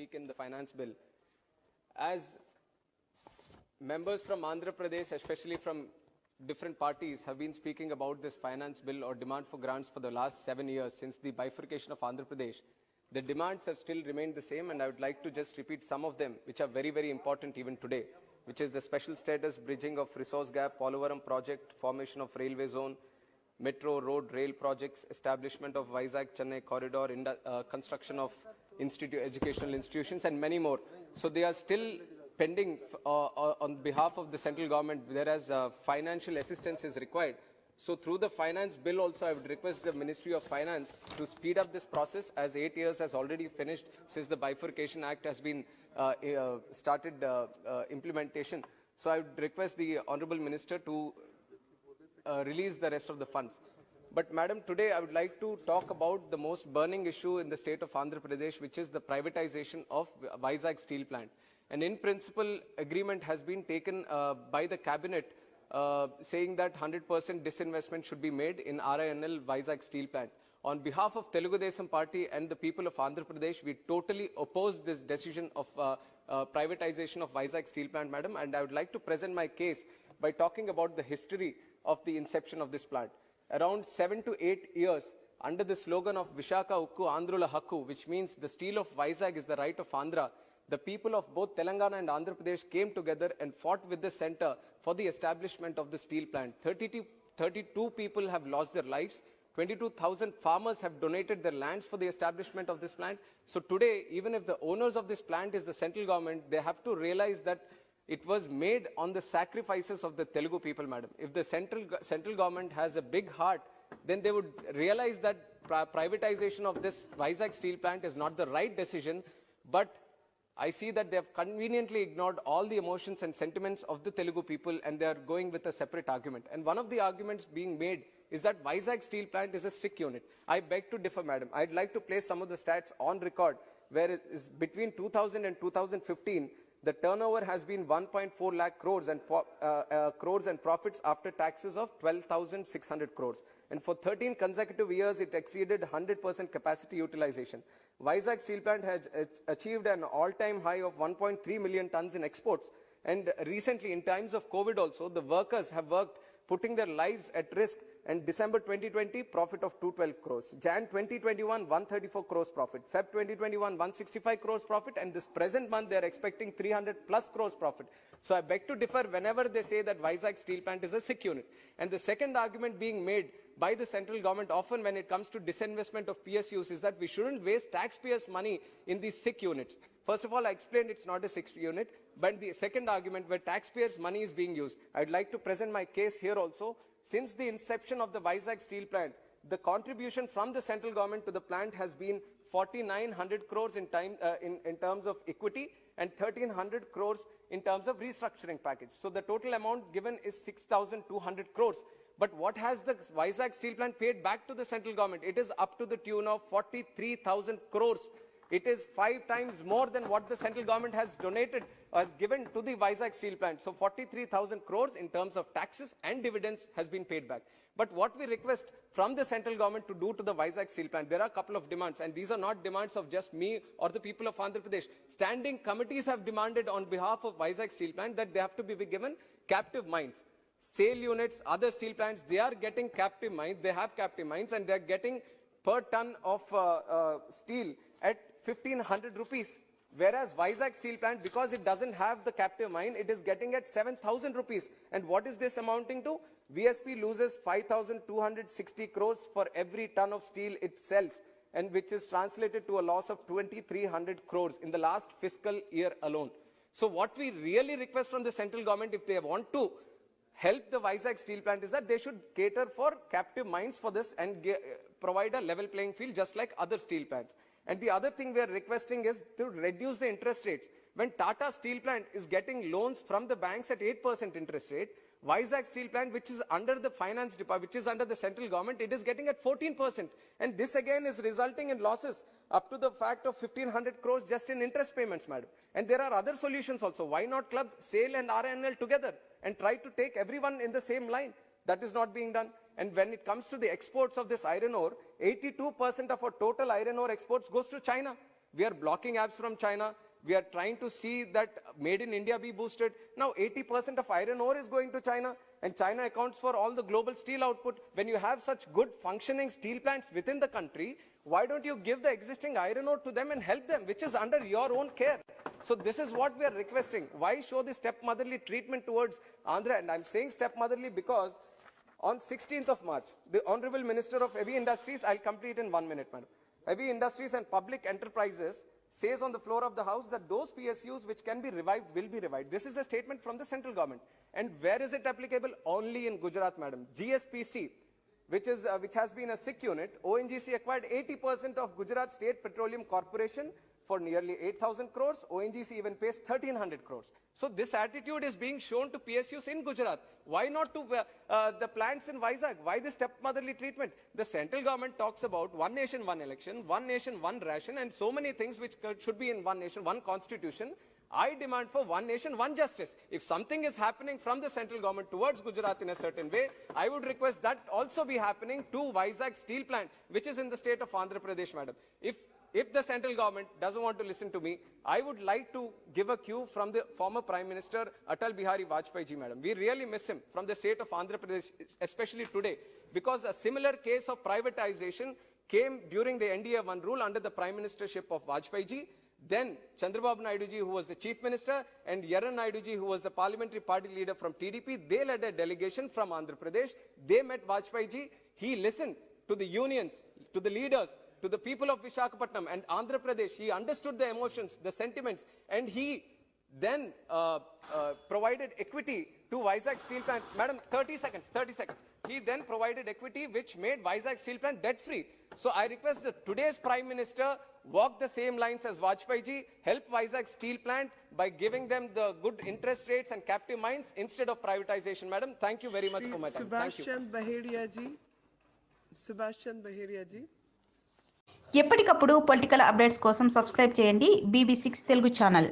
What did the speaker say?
speak in the finance bill. As members from Andhra Pradesh, especially from different parties, have been speaking about this finance bill or demand for grants for the last 7 years since the bifurcation of Andhra Pradesh, the demands have still remained the same, and I would like to just repeat some of them, which are very, very important even today, which is the special status bridging of resource gap, Polavaram project, formation of railway zone, metro, road, rail projects, establishment of Vizag-Chennai corridor, construction of educational institutions, and many more. So they are still pending on behalf of the central government, whereas financial assistance is required. So through the finance bill also, I would request the Ministry of Finance to speed up this process, as 8 years has already finished since the Bifurcation Act has been started implementation. So I would request the Honorable Minister to release the rest of the funds. But Madam, today I would like to talk about the most burning issue in the state of Andhra Pradesh, which is the privatization of Vizag Steel Plant. And in principle, agreement has been taken by the cabinet saying that 100% disinvestment should be made in RINL Vizag Steel Plant. On behalf of Telugu Desam Party and the people of Andhra Pradesh, we totally oppose this decision of privatization of Vizag Steel Plant, Madam. And I would like to present my case by talking about the history of the inception of this plant. Around 7 to 8 years, under the slogan of Vishaka Ukku Andhrula Hakku, which means the steel of Vizag is the right of Andhra, the people of both Telangana and Andhra Pradesh came together and fought with the center for the establishment of the steel plant. 32 people have lost their lives. 22,000 farmers have donated their lands for the establishment of this plant. So today, even if the owners of this plant is the central government, they have to realize that it was made on the sacrifices of the Telugu people, Madam. If the central government has a big heart, then they would realize that privatization of this Vizag steel plant is not the right decision, but I see that they have conveniently ignored all the emotions and sentiments of the Telugu people, and they are going with a separate argument. And one of the arguments being made is that Vizag steel plant is a sick unit. I beg to differ, Madam. I'd like to place some of the stats on record, where it is between 2000 and 2015, the turnover has been 1.4 lakh crores and profits after taxes of 12,600 crores. And for 13 consecutive years, it exceeded 100% capacity utilization. Vizag steel plant has achieved an all-time high of 1.3 million tons in exports. And recently, in times of COVID also, the workers have worked putting their lives at risk. And December 2020, profit of 212 crores. Jan 2021, 134 crores profit. Feb 2021, 165 crores profit. And this present month, they are expecting 300 plus crores profit. So I beg to differ whenever they say that Vizag steel plant is a sick unit. And the second argument being made by the central government often when it comes to disinvestment of PSUs is that we shouldn't waste taxpayers' money in these sick units. First of all, I explained it's not a sick unit, but the second argument where taxpayers' money is being used. I'd like to present my case here also. Since the inception of the Vizag steel plant, the contribution from the central government to the plant has been 4,900 crores in terms of equity and 1,300 crores in terms of restructuring package. So the total amount given is 6,200 crores. But what has the Vizag steel plant paid back to the central government? It is up to the tune of 43,000 crores. It is 5 times more than what the central government has donated, has given to the Vizag steel plant. So 43,000 crores in terms of taxes and dividends has been paid back. But what we request from the central government to do to the Vizag steel plant, there are a couple of demands, and these are not demands of just me or the people of Andhra Pradesh. Standing committees have demanded on behalf of Vizag steel plant that they have to be given captive mines. SAIL units, other steel plants, they are getting captive mines, they have captive mines, and they are getting per ton of steel at 1,500 rupees. Whereas Vizag steel plant, because it doesn't have the captive mine, it is getting at 7,000 rupees. And what is this amounting to? VSP loses 5,260 crores for every ton of steel it sells, and which is translated to a loss of 2,300 crores in the last fiscal year alone. So what we really request from the central government, if they want to help the Vizag steel plant, is that they should cater for captive mines for this and provide a level playing field just like other steel plants. And the other thing we are requesting is to reduce the interest rates. When Tata Steel Plant is getting loans from the banks at 8% interest rate, Vizag Steel Plant, which is under the finance department, which is under the central government, it is getting at 14%. And this again is resulting in losses up to the fact of 1,500 crores just in interest payments, madam. And there are other solutions also. Why not club SAIL and RINL together and try to take everyone in the same line? That is not being done. And when it comes to the exports of this iron ore, 82% of our total iron ore exports goes to China. We are blocking apps from China. We are trying to see that made in India be boosted. Now 80% of iron ore is going to China, and China accounts for all the global steel output. When you have such good functioning steel plants within the country, why don't you give the existing iron ore to them and help them, which is under your own care? So this is what we are requesting. Why show the stepmotherly treatment towards Andhra? And I'm saying stepmotherly because on 16th of March, the Honorable Minister of Heavy Industries, I'll complete in 1 minute, madam. Heavy Industries and Public Enterprises says on the floor of the House that those PSUs which can be revived will be revived. This is a statement from the central government. And where is it applicable? Only in Gujarat, madam. GSPC, which has been a SIC unit, ONGC acquired 80% of Gujarat State Petroleum Corporation for nearly 8,000 crores. ONGC even pays 1,300 crores. So this attitude is being shown to PSUs in Gujarat. Why not to the plants in Vizag? Why this stepmotherly treatment? The central government talks about one nation, one election, one nation, one ration, and so many things which should be in one nation, one constitution. I demand for one nation, one justice. If something is happening from the central government towards Gujarat in a certain way, I would request that also be happening to Vizag steel plant, which is in the state of Andhra Pradesh, madam. If the central government doesn't want to listen to me, I would like to give a cue from the former Prime Minister Atal Bihari Vajpayee ji, madam. We really miss him from the state of Andhra Pradesh, especially today, because a similar case of privatization came during the NDA-1 rule under the Prime Ministership of Vajpayee ji. Then Chandrababu Naidu ji, who was the Chief Minister, and Yaran Naidu ji, who was the Parliamentary Party Leader from TDP, they led a delegation from Andhra Pradesh. They met Vajpayee ji. He listened to the unions, to the leaders, to the people of Visakhapatnam and Andhra Pradesh. He understood the emotions, the sentiments, and he then provided equity to Vizag Steel Plant. Madam, 30 seconds. He then provided equity which made Vizag Steel Plant debt-free. So I request that today's Prime Minister walk the same lines as Vajpayee ji, help Vizag Steel Plant by giving them the good interest rates and captive mines instead of privatization. Madam, thank you very much for my time. Thank you. Subhashan Baheria ji. ఎప్పటికప్పుడు political updates కోసం subscribe చేయండి BB6 Telugu channel.